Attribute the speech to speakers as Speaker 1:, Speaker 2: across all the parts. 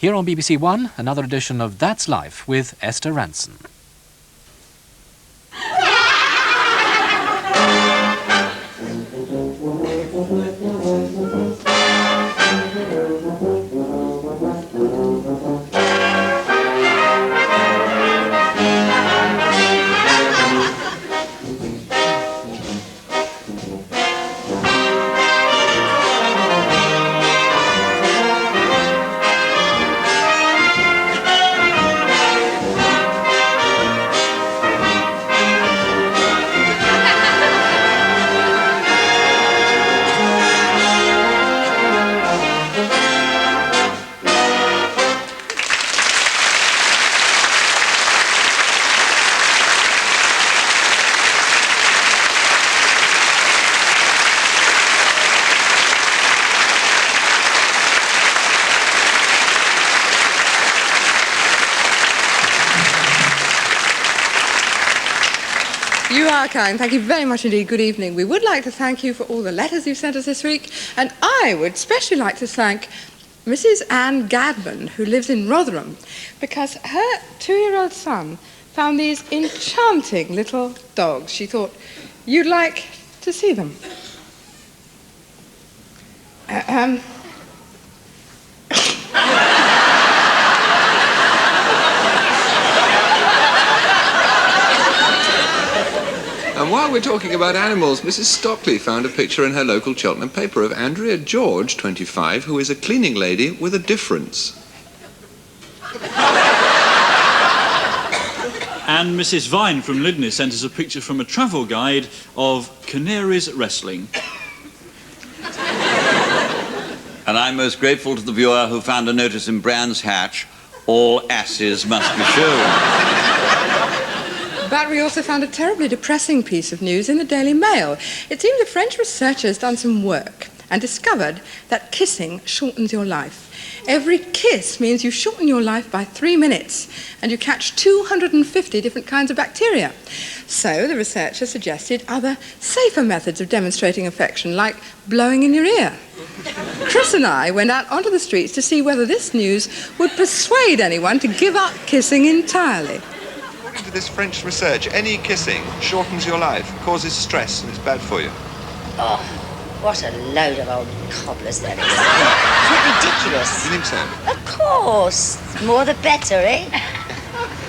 Speaker 1: Here on BBC One, another edition of That's Life with Esther Rantzen.
Speaker 2: You are kind. Thank you very much indeed. Good evening. We would like to thank you for all the letters you've sent us this week, and I would especially like to thank Mrs. Anne Gadman, who lives in Rotherham, because her 2-year-old son found these enchanting little dogs. She thought you'd like to see them.
Speaker 3: And while we're talking about animals, Mrs. Stockley found a picture in her local Cheltenham paper of Andrea George, 25, who is a cleaning lady with a difference.
Speaker 4: And Mrs. Vine from Lydney sent us a picture from a travel guide of Canaries wrestling.
Speaker 5: And I'm most grateful to the viewer who found a notice in Brands Hatch, all asses must be shown.
Speaker 2: But we also found a terribly depressing piece of news in the Daily Mail. It seems a French researcher has done some work and discovered that kissing shortens your life. Every kiss means you shorten your life by 3 minutes, and you catch 250 different kinds of bacteria. So the researcher suggested other, safer methods of demonstrating affection, like blowing in your ear. Chris and I went out onto the streets to see whether this news would persuade anyone to give up kissing entirely.
Speaker 3: According to this French research, any kissing shortens your life, causes stress, and it's bad for you.
Speaker 6: Oh, what a load of old cobblers that is. It's ridiculous.
Speaker 3: You think so?
Speaker 6: Of course. The more the better, eh?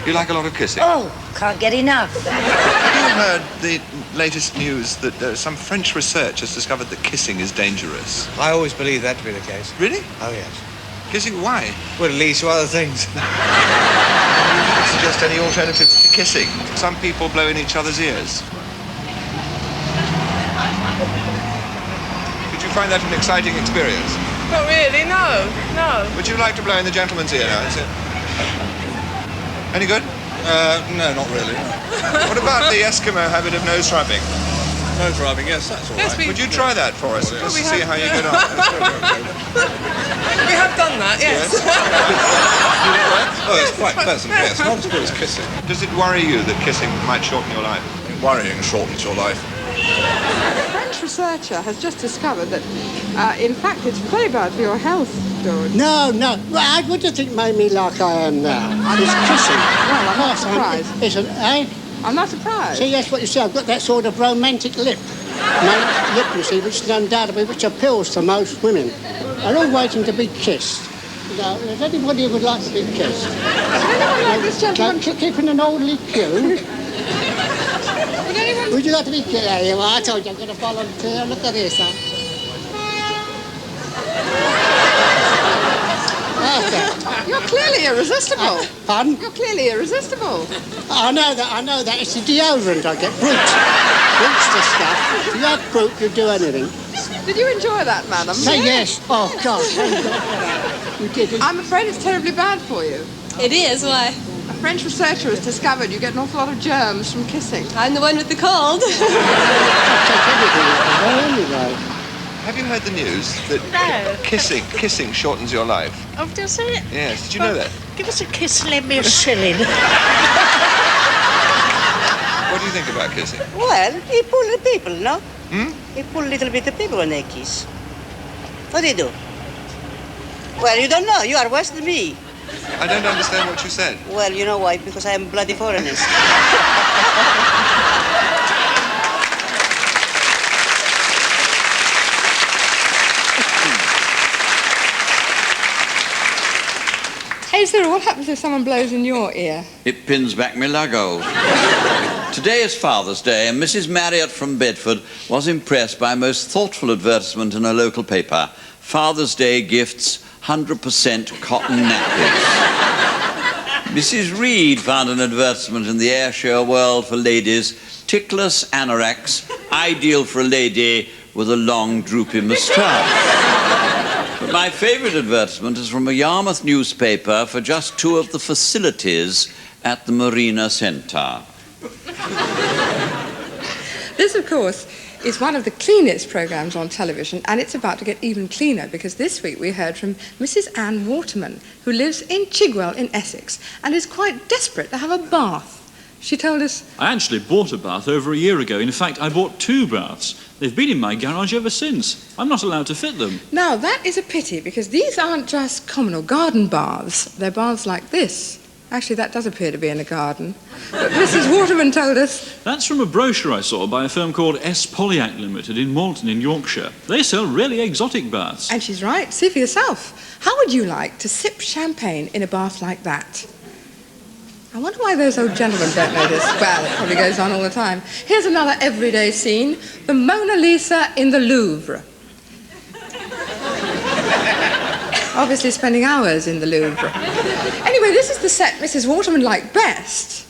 Speaker 3: You like a lot of kissing?
Speaker 6: Oh, can't get enough.
Speaker 3: Have you heard the latest news that some French research has discovered that kissing is dangerous?
Speaker 7: I always believe that to be the case.
Speaker 3: Really?
Speaker 7: Oh, yes.
Speaker 3: Kissing? Why?
Speaker 7: Well, it leads to other things.
Speaker 3: Suggest any alternatives to kissing? Some people blow in each other's ears. Did you find that an exciting experience?
Speaker 8: Not really, no.
Speaker 3: Would you like to blow in the gentleman's ear now? Is it any good?
Speaker 7: No, not really. No.
Speaker 3: What about the Eskimo habit of nose rubbing?
Speaker 7: Nose rubbing, yes, that's all right.
Speaker 3: Would you try that for us, just to see how you get on?
Speaker 8: We have done that, yes.
Speaker 7: Oh, it's quite pleasant, yes. Not as good as kissing.
Speaker 3: Does it worry you that kissing might shorten your life?
Speaker 7: Worrying shortens your life.
Speaker 2: A French researcher has just discovered that, in fact, it's very bad for your health, George.
Speaker 9: No. Well, what do you think made me like I am now? It's kissing.
Speaker 2: Well, I'm not surprised.
Speaker 9: It's an, eh?
Speaker 2: I'm not surprised.
Speaker 9: See, that's what you see. I've got that sort of romantic lip. Lip, you see, which is undoubtedly, which appeals to most women. They're all waiting to be kissed. You know, if anybody would like to be kissed.
Speaker 2: Would anyone like this gentleman?
Speaker 9: Keeping an orderly queue. Would you like to be kissed? There you are. I told you I'm going to volunteer. Look at this, huh?
Speaker 2: You're clearly irresistible.
Speaker 9: Pardon?
Speaker 2: You're clearly irresistible.
Speaker 9: I know that. It's the deodorant I get. Brute. Brute's the stuff. If you have brute, you'll do anything.
Speaker 2: Did you enjoy that, madam?
Speaker 9: Say yes. Oh, God. Thank God for that. You did it.
Speaker 2: I'm afraid it's terribly bad for you.
Speaker 8: It is, why?
Speaker 2: A French researcher has discovered you get an awful lot of germs from kissing.
Speaker 8: I'm the one with the cold.
Speaker 9: I'll take everything off the anyway.
Speaker 3: Have you heard the news that kissing shortens your life?
Speaker 6: Oh, does it?
Speaker 3: Yes. Did you know that?
Speaker 6: Give us a kiss and lend me a shilling.
Speaker 3: What do you think about kissing?
Speaker 6: Well, he pull the people, no? He pull a little bit of people when they kiss. What do you do? Well, you don't know. You are worse than me.
Speaker 3: I don't understand what you said.
Speaker 6: Well, you know why? Because I am bloody foreigners.
Speaker 2: Hey, Cyril, what happens if someone blows in your ear?
Speaker 5: It pins back me luggo. Today is Father's Day, and Mrs. Marriott from Bedford was impressed by a most thoughtful advertisement in her local paper. Father's Day gifts 100% cotton nappies. Mrs. Reed found an advertisement in the Ayrshire World for ladies, tickless anoraks, ideal for a lady with a long droopy moustache. But my favourite advertisement is from a Yarmouth newspaper for just 2 of the facilities at the Marina Centre.
Speaker 2: This, of course, is one of the cleanest programmes on television, and it's about to get even cleaner because this week we heard from Mrs. Anne Waterman, who lives in Chigwell in Essex and is quite desperate to have a bath. She told us...
Speaker 4: I actually bought a bath over a year ago. In fact, I bought 2 baths. They've been in my garage ever since. I'm not allowed to fit them.
Speaker 2: Now, that is a pity because these aren't just common or garden baths. They're baths like this. Actually, that does appear to be in a garden. But Mrs. Waterman told us...
Speaker 4: That's from a brochure I saw by a firm called S. Polyak Limited in Malton in Yorkshire. They sell really exotic baths.
Speaker 2: And she's right. See for yourself. How would you like to sip champagne in a bath like that? I wonder why those old gentlemen don't notice. Well, it probably goes on all the time. Here's another everyday scene. The Mona Lisa in the Louvre. Obviously spending hours in the Louvre. Anyway, this is the set Mrs. Waterman liked best.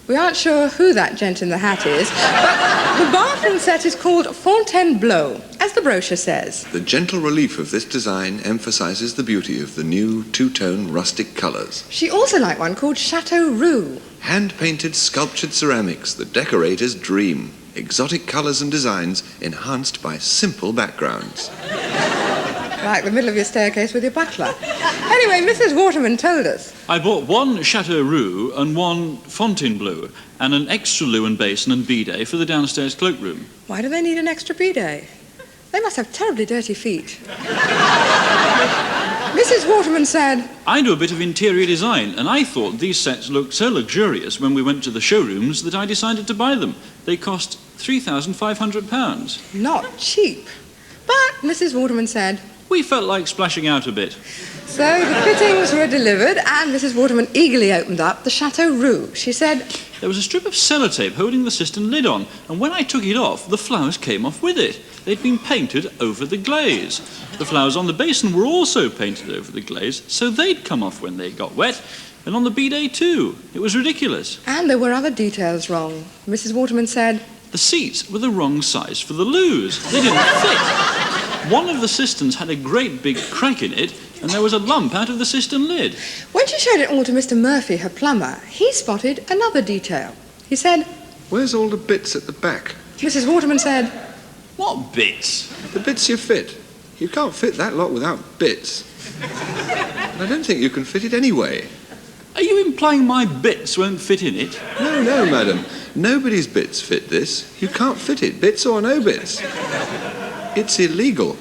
Speaker 2: We aren't sure who that gent in the hat is, but the bathroom set is called Fontainebleau, as the brochure says.
Speaker 3: The gentle relief of this design emphasises the beauty of the new 2-tone rustic colours.
Speaker 2: She also liked one called Chateau Roux.
Speaker 3: Hand-painted sculptured ceramics, the decorator's dream. Exotic colours and designs enhanced by simple backgrounds.
Speaker 2: Like the middle of your staircase with your butler. Anyway, Mrs. Waterman told us.
Speaker 4: I bought 1 Chateau Roux and 1 Fontainebleau and an extra loo and basin and bidet for the downstairs cloakroom.
Speaker 2: Why do they need an extra bidet? They must have terribly dirty feet. Mrs. Waterman said...
Speaker 4: I do a bit of interior design, and I thought these sets looked so luxurious when we went to the showrooms that I decided to buy them. They cost £3,500.
Speaker 2: Not cheap. But Mrs. Waterman said...
Speaker 4: We felt like splashing out a bit.
Speaker 2: So the fittings were delivered, and Mrs. Waterman eagerly opened up the Chateau Roux. She said...
Speaker 4: There was a strip of sellotape holding the cistern lid on, and when I took it off, the flowers came off with it. They'd been painted over the glaze. The flowers on the basin were also painted over the glaze, so they'd come off when they got wet, and on the bidet too. It was ridiculous.
Speaker 2: And there were other details wrong. Mrs. Waterman said...
Speaker 4: The seats were the wrong size for the loos. They didn't fit. One of the cisterns had a great big crack in it, and there was a lump out of the cistern lid.
Speaker 2: When she showed it all to Mr. Murphy, her plumber, he spotted another detail. He said...
Speaker 3: Where's all the bits at the back?
Speaker 2: Mrs. Waterman said...
Speaker 4: What bits?
Speaker 3: The bits you fit. You can't fit that lot without bits. And I don't think you can fit it anyway.
Speaker 4: Are you implying my bits won't fit in it?
Speaker 3: No, madam. Nobody's bits fit this. You can't fit it, bits or no bits. It's illegal.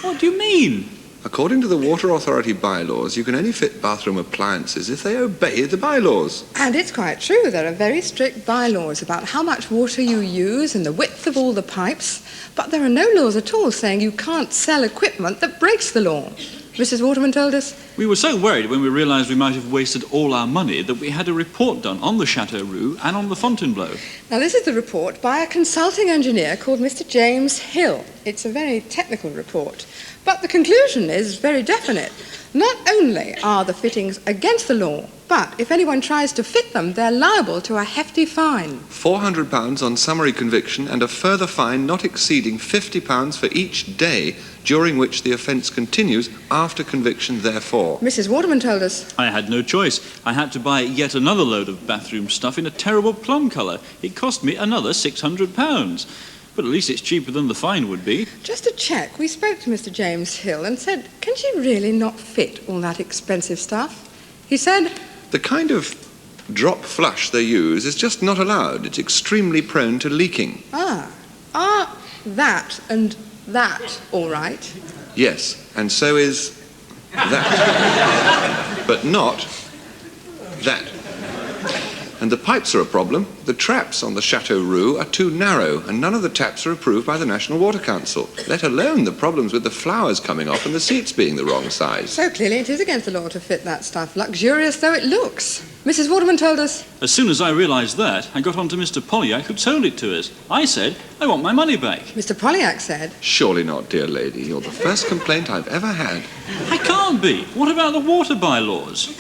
Speaker 4: What do you mean?
Speaker 3: According to the Water Authority bylaws, you can only fit bathroom appliances if they obey the bylaws.
Speaker 2: And it's quite true. There are very strict bylaws about how much water you use and the width of all the pipes. But there are no laws at all saying you can't sell equipment that breaks the law. Mrs. Waterman told us.
Speaker 4: We were so worried when we realised we might have wasted all our money that we had a report done on the Chateau Roux and on the Fontainebleau.
Speaker 2: Now, this is the report by a consulting engineer called Mr. James Hill. It's a very technical report. But the conclusion is very definite. Not only are the fittings against the law, but if anyone tries to fit them, they're liable to a hefty fine.
Speaker 3: £400 on summary conviction and a further fine not exceeding £50 for each day during which the offence continues after conviction therefore.
Speaker 2: Mrs. Waterman told us.
Speaker 4: I had no choice. I had to buy yet another load of bathroom stuff in a terrible plum colour. It cost me another £600. But at least it's cheaper than the fine would be.
Speaker 2: Just to check, we spoke to Mr. James Hill and said, can she really not fit all that expensive stuff? He said...
Speaker 3: The kind of drop flush they use is just not allowed. It's extremely prone to leaking.
Speaker 2: Are that and that all right?
Speaker 3: Yes, and so is that. but not that. And the pipes are a problem. The traps on the Chateau Roux are too narrow, and none of the taps are approved by the National Water Council, let alone the problems with the flowers coming off and the seats being the wrong size.
Speaker 2: So clearly it is against the law to fit that stuff, luxurious though it looks. Mrs. Waterman told us.
Speaker 4: As soon as I realised that, I got on to Mr. Polyak, who sold it to us. I said, I want my money back.
Speaker 2: Mr. Polyak said.
Speaker 3: Surely not, dear lady. You're the first complaint I've ever had.
Speaker 4: I can't be. What about the water bylaws?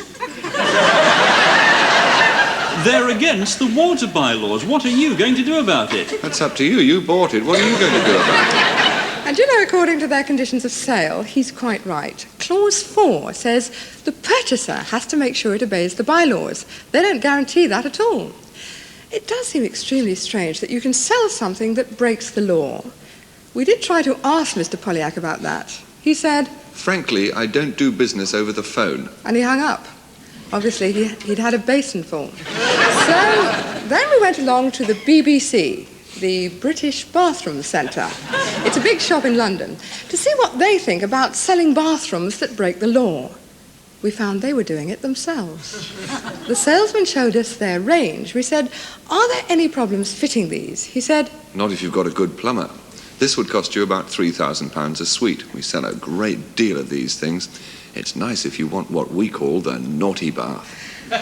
Speaker 4: They're against the water bylaws. What are you going to do about it?
Speaker 3: That's up to you. You bought it. What are you going to do about it?
Speaker 2: And you know, according to their conditions of sale, he's quite right. Clause 4 says the purchaser has to make sure it obeys the bylaws. They don't guarantee that at all. It does seem extremely strange that you can sell something that breaks the law. We did try to ask Mr. Polyak about that. He said,
Speaker 3: frankly, I don't do business over the phone.
Speaker 2: And he hung up. Obviously, he'd had a basin full. So then we went along to the BBC, the British Bathroom Centre. It's a big shop in London, to see what they think about selling bathrooms that break the law. We found they were doing it themselves. The salesman showed us their range. We said, are there any problems fitting these? He said,
Speaker 3: not if you've got a good plumber. This would cost you about £3,000 a suite. We sell a great deal of these things. It's nice if you want what we call the naughty bath.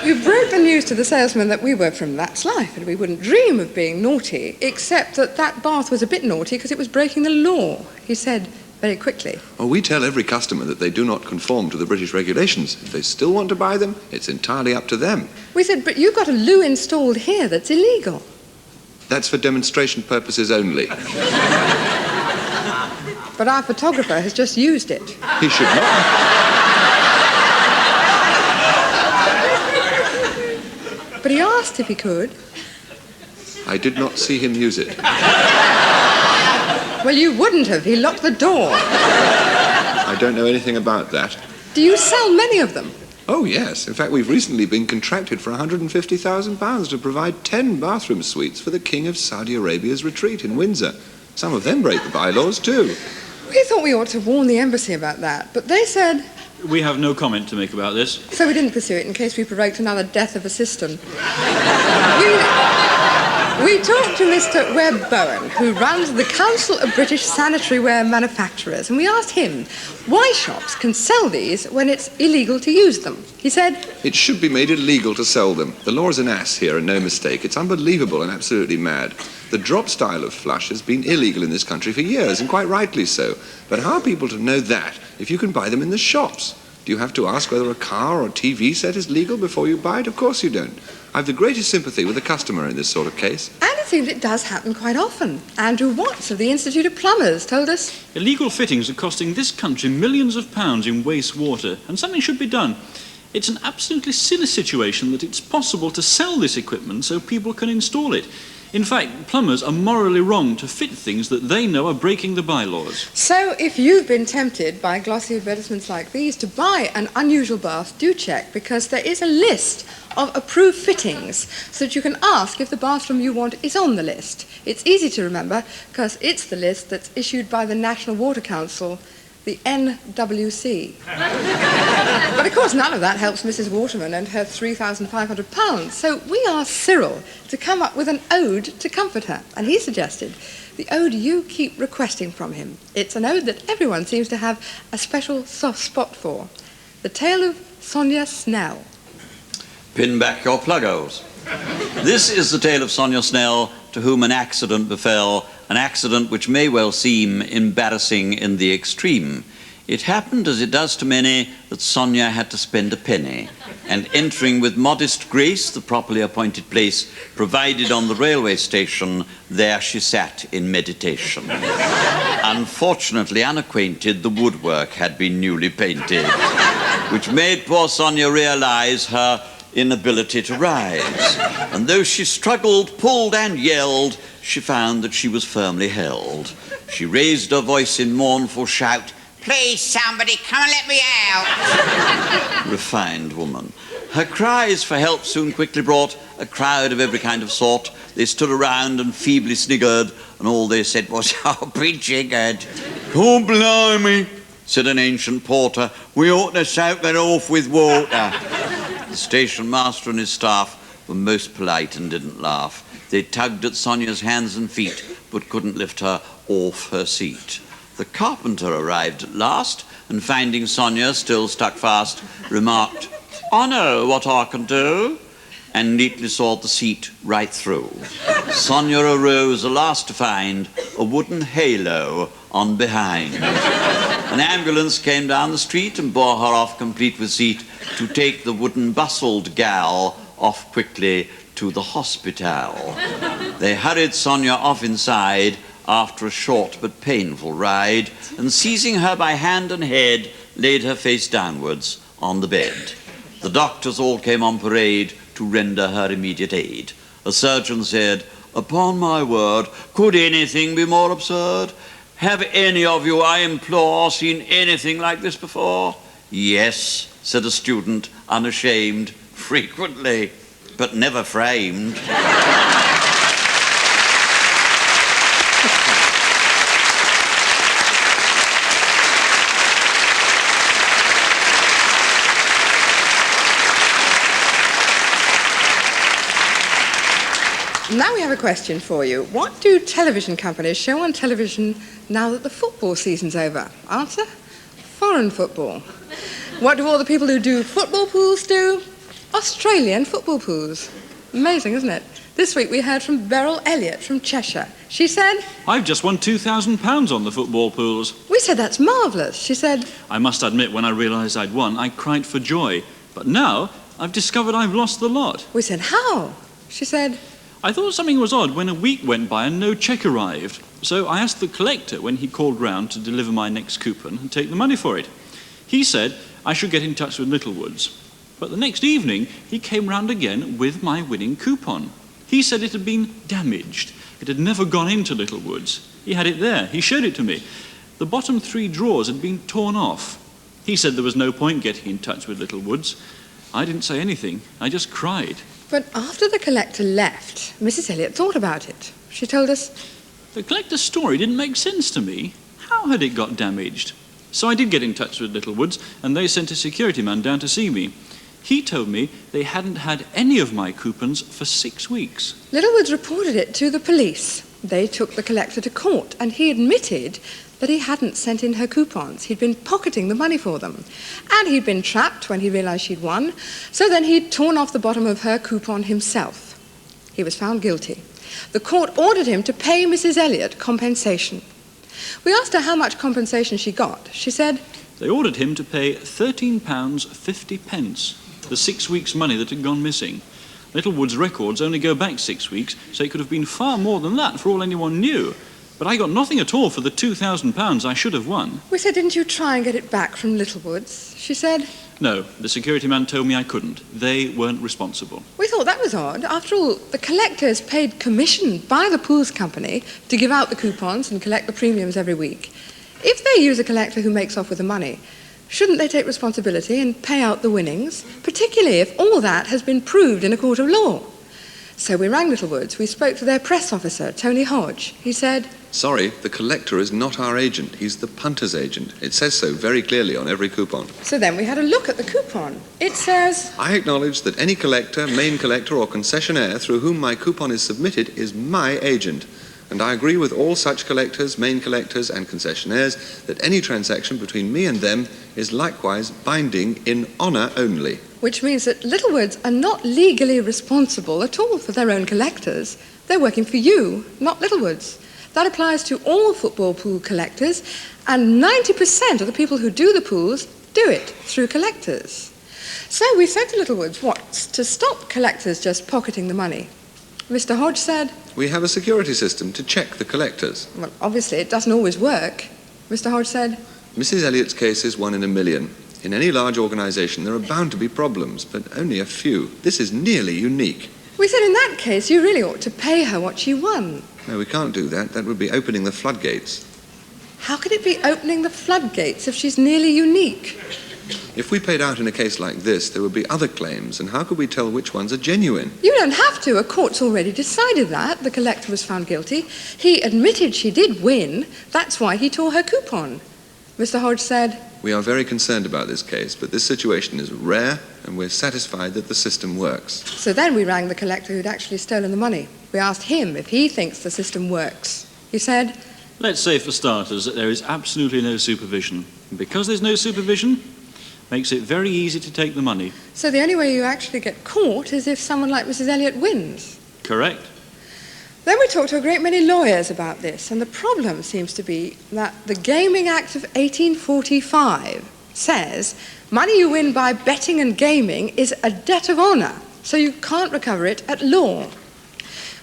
Speaker 2: We broke the news to the salesman that we were from That's Life and we wouldn't dream of being naughty, except that that bath was a bit naughty because it was breaking the law. He said very quickly.
Speaker 3: Oh, we tell every customer that they do not conform to the British regulations. If they still want to buy them, it's entirely up to them.
Speaker 2: We said, but you've got a loo installed here that's illegal.
Speaker 3: That's for demonstration purposes only.
Speaker 2: But our photographer has just used it.
Speaker 3: He should not.
Speaker 2: But he asked if he could.
Speaker 3: I did not see him use it.
Speaker 2: Well, you wouldn't have. He locked the door.
Speaker 3: I don't know anything about that.
Speaker 2: Do you sell many of them?
Speaker 3: Oh, yes. In fact, we've recently been contracted for £150,000 to provide 10 bathroom suites for the King of Saudi Arabia's retreat in Windsor. Some of them break the bylaws, too.
Speaker 2: We thought we ought to warn the embassy about that, but they said...
Speaker 4: We have no comment to make about this.
Speaker 2: So we didn't pursue it in case we provoked another death of a cistern. We talked to Mr. Webb Bowen, who runs the Council of British Sanitary Ware Manufacturers, and we asked him why shops can sell these when it's illegal to use them. He said,
Speaker 3: it should be made illegal to sell them. The law is an ass here and no mistake. It's unbelievable and absolutely mad. The drop style of flush has been illegal in this country for years, and quite rightly so. But how are people to know that if you can buy them in the shops? Do you have to ask whether a car or a TV set is legal before you buy it? Of course you don't. I have the greatest sympathy with the customer in this sort of case.
Speaker 2: And it seems it does happen quite often. Andrew Watts of the Institute of Plumbers told us.
Speaker 4: Illegal fittings are costing this country millions of pounds in wastewater, and something should be done. It's an absolutely silly situation that it's possible to sell this equipment so people can install it. In fact, plumbers are morally wrong to fit things that they know are breaking the bylaws.
Speaker 2: So if you've been tempted by glossy advertisements like these to buy an unusual bath, do check, because there is a list of approved fittings so that you can ask if the bathroom you want is on the list. It's easy to remember because it's the list that's issued by the National Water Council, the NWC. But of course none of that helps Mrs. Waterman and her £3,500. So we asked Cyril to come up with an ode to comfort her, and he suggested the ode you keep requesting from him. It's an ode that everyone seems to have a special soft spot for. The Tale of Sonia Snell.
Speaker 5: Pin back your plug-holes. This is the tale of Sonia Snell, to whom an accident befell, an accident which may well seem embarrassing in the extreme. It happened, as it does to many, that Sonia had to spend a penny, and entering with modest grace the properly appointed place provided on the railway station, there she sat in meditation. Unfortunately unacquainted, the woodwork had been newly painted, which made poor Sonia realize her inability to rise, and though she struggled, pulled and yelled, she found that she was firmly held. She raised her voice in mournful shout, "Please somebody come and let me out." Refined woman. Her cries for help soon quickly brought a crowd of every kind of sort. They stood around and feebly sniggered, and all they said was, "Oh, be jiggered." "Oh, blimey." said an ancient porter. We ought to soak that off with water. The station master and his staff were most polite and didn't laugh. They tugged at Sonia's hands and feet, but couldn't lift her off her seat. The carpenter arrived at last, and finding Sonia still stuck fast, remarked, I know what I can do, and neatly sawed the seat right through. Sonia arose, alas to find a wooden halo on behind. An ambulance came down the street and bore her off complete with seat to take the wooden bustled gal off quickly to the hospital. They hurried Sonia off inside after a short but painful ride, and seizing her by hand and head, laid her face downwards on the bed. The doctors all came on parade to render her immediate aid. A surgeon said, upon my word, could anything be more absurd? Have any of you, I implore, seen anything like this before? Yes, said a student, unashamed, frequently, but never framed.
Speaker 2: Now we have a question for you. What do television companies show on television now that the football season's over? Answer? Foreign football. What do all the people who do football pools do? Australian football pools. Amazing, isn't it? This week we heard from Beryl Elliott from Cheshire. She said,
Speaker 4: I've just won £2,000 on the football pools.
Speaker 2: We said, that's marvellous. She said,
Speaker 4: I must admit, when I realised I'd won, I cried for joy. But now I've discovered I've lost the lot.
Speaker 2: We said, how? She said,
Speaker 4: I thought something was odd when a week went by and no cheque arrived. So I asked the collector when he called round to deliver my next coupon and take the money for it. He said I should get in touch with Littlewoods. But the next evening, he came round again with my winning coupon. He said it had been damaged. It had never gone into Littlewoods. He had it there. He showed it to me. The bottom 3 drawers had been torn off. He said there was no point getting in touch with Littlewoods. I didn't say anything. I just cried.
Speaker 2: But after the collector left, Mrs. Elliott thought about it. She told us,
Speaker 4: the collector's story didn't make sense to me. How had it got damaged? So I did get in touch with Littlewoods, and they sent a security man down to see me. He told me they hadn't had any of my coupons for 6 weeks.
Speaker 2: Littlewoods reported it to the police. They took the collector to court, and he admitted that he hadn't sent in her coupons. He'd been pocketing the money for them. And he'd been trapped when he realised she'd won, so then he'd torn off the bottom of her coupon himself. He was found guilty. The court ordered him to pay Mrs. Elliott compensation. We asked her how much compensation she got. She said,
Speaker 4: they ordered him to pay £13.50, the 6 weeks' money that had gone missing. Littlewood's records only go back 6 weeks, so it could have been far more than that for all anyone knew. But I got nothing at all for the £2,000 I should have won.
Speaker 2: We said, didn't you try and get it back from Littlewoods? She said,
Speaker 4: no, the security man told me I couldn't. They weren't responsible.
Speaker 2: We thought that was odd. After all, the collector is paid commission by the pools company to give out the coupons and collect the premiums every week. If they use a collector who makes off with the money, shouldn't they take responsibility and pay out the winnings, particularly if all that has been proved in a court of law? So we rang Littlewoods. We spoke to their press officer, Tony Hodge. He said,
Speaker 3: sorry, the collector is not our agent. He's the punter's agent. It says so very clearly on every coupon.
Speaker 2: So then we had a look at the coupon. It says,
Speaker 3: I acknowledge that any collector, main collector or concessionaire through whom my coupon is submitted is my agent. And I agree with all such collectors, main collectors and concessionaires that any transaction between me and them is likewise binding in honour only.
Speaker 2: Which means that Littlewoods are not legally responsible at all for their own collectors. They're working for you, not Littlewoods. That applies to all football pool collectors, and 90% of the people who do the pools do it through collectors. So we said to Littlewoods, what's to stop collectors just pocketing the money? Mr. Hodge said,
Speaker 3: we have a security system to check the collectors.
Speaker 2: Well, obviously it doesn't always work. Mr. Hodge said,
Speaker 3: Mrs. Elliott's case is 1 in a million. In any large organisation there are bound to be problems, but only a few. This is nearly unique.
Speaker 2: We said in that case you really ought to pay her what she won.
Speaker 3: No, we can't do that. That would be opening the floodgates.
Speaker 2: How could it be opening the floodgates if she's nearly unique?
Speaker 3: If we paid out in a case like this, there would be other claims, and how could we tell which ones are genuine?
Speaker 2: You don't have to. A court's already decided that. The collector was found guilty. He admitted she did win. That's why he tore her coupon. Mr. Hodge said,
Speaker 3: "We are very concerned about this case, but this situation is rare and we're satisfied that the system works."
Speaker 2: So then we rang the collector who'd actually stolen the money. We asked him if he thinks the system works. He said,
Speaker 4: Let's say, for starters, that there is absolutely no supervision. And because there's no supervision, makes it very easy to take the money.
Speaker 2: so the only way you actually get caught is if someone like Mrs. Elliot wins.
Speaker 4: Correct.
Speaker 2: Then we talked to a great many lawyers about this, and the problem seems to be that the Gaming Act of 1845 says money you win by betting and gaming is a debt of honour, so you can't recover it at law.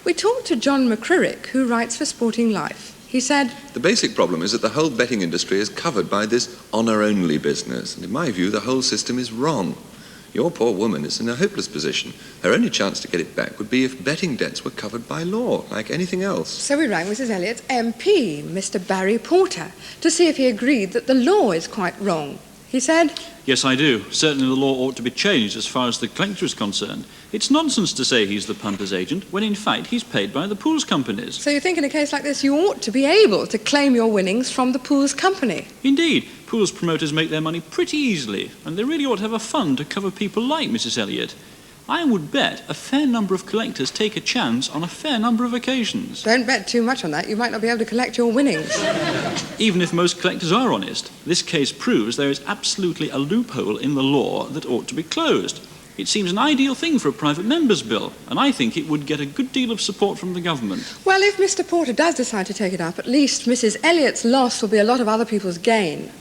Speaker 2: We talked to John McCririck, who writes for Sporting Life. He said,
Speaker 3: The basic problem is that the whole betting industry is covered by this honour-only business, and in my view, the whole system is wrong. Your poor woman is in a hopeless position. Her only chance to get it back would be if betting debts were covered by law, like anything else.
Speaker 2: so we rang Mrs. Elliot's MP, Mr. Barry Porter, to see if he agreed that the law is quite wrong. He said,
Speaker 4: Yes, I do. Certainly the law ought to be changed as far as the collector is concerned. It's nonsense to say he's the punter's agent, when in fact he's paid by the pools companies.
Speaker 2: so you think in a case like this you ought to be able to claim your winnings from the pool's company?
Speaker 4: Indeed, pools promoters make their money pretty easily, and they really ought to have a fund to cover people like Mrs. Elliot. I would bet a fair number of collectors take a chance on a fair number of occasions.
Speaker 2: Don't bet too much on that. You might not be able to collect your winnings.
Speaker 4: Even if most collectors are honest, this case proves there is absolutely a loophole in the law that ought to be closed. It seems an ideal thing for a private member's bill, and I think it would get a good deal of support from the government.
Speaker 2: Well, if Mr. Porter does decide to take it up, at least Mrs. Elliot's loss will be a lot of other people's gain.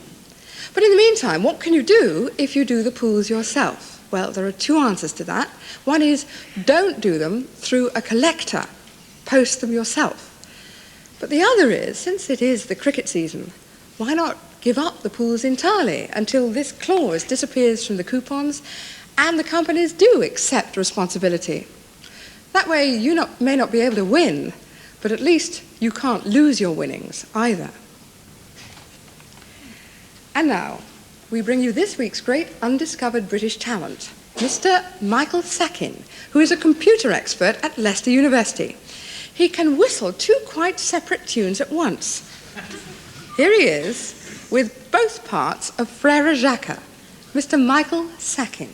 Speaker 2: But in the meantime, what can you do if you do the pools yourself? Well, there are two answers to that. One is, don't do them through a collector. Post them yourself. But the other is, since it is the cricket season, why not give up the pools entirely until this clause disappears from the coupons and the companies do accept responsibility? That way you may not be able to win, but at least you can't lose your winnings either. And now, we bring you this week's great undiscovered British talent, Mr. Michael Sakin, who is a computer expert at Leicester University. He can whistle two quite separate tunes at once. Here he is with both parts of Frère Jacques, Mr. Michael Sakin.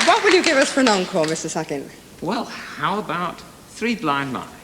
Speaker 2: What will you give us for an encore, Mr. Sakin?
Speaker 10: Well, how about Three Blind Mice?